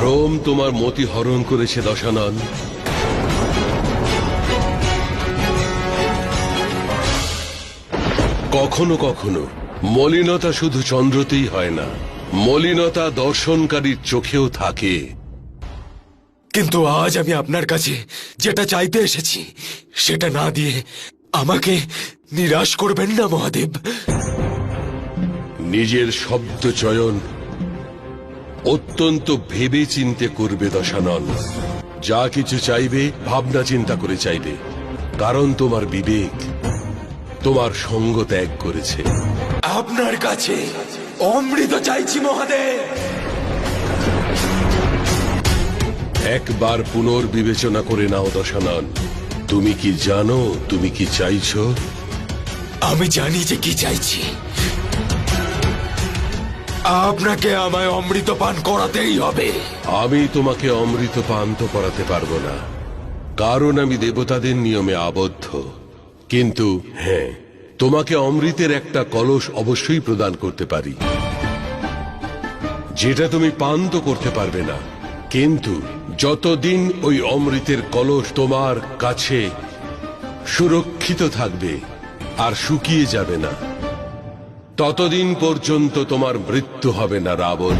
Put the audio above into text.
ভ্রম তোমার মতি হরণ করেছে দশানন। কখনো কখনো মলিনতা শুধু চন্দ্রতেই হয় না, মলিনতা দর্শনকারীর চোখেও থাকে। কিন্তু আজ আমি আপনার কাছে যেটা চাইতে এসেছি সেটা না দিয়ে আমাকে নিরাশ করবেন না মহাদেব। নিজের শব্দ চয়ন অত্যন্ত ভেবে চিন্তে করবে দশানন। যা কিছু চাইবে ভাবনা চিন্তা করে চাইবে, কারণ তোমার বিবেক তোমার সঙ্গ ত্যাগ করেছে। আপনার কাছে অমৃত চাইছি মহাদেব। একবার পুনর্বিবেচনা করে নাও দশানন। তুমি কি জানো তুমি কি চাইছো? আমি জানি যে কি চাইছি। আপনাকে আমায় অমৃত পান করাতেই হবে। আমি তোমাকে অমৃত পান তো করাতে পারবো না, কারণ আমি দেবতাদের নিয়মে আবদ্ধ। কিন্তু হ্যাঁ, তোমাকে অমৃতের একটা কলস অবশ্যই প্রদান করতে পারি, যেটা তুমি পান তো করতে পারবে না। কিন্তু যতদিন ওই অমৃতের কলস তোমার কাছে সুরক্ষিত থাকবে আর শুকিয়ে যাবে না, ততদিন পর্যন্ত তোমার মৃত্যু হবে না রাবণ।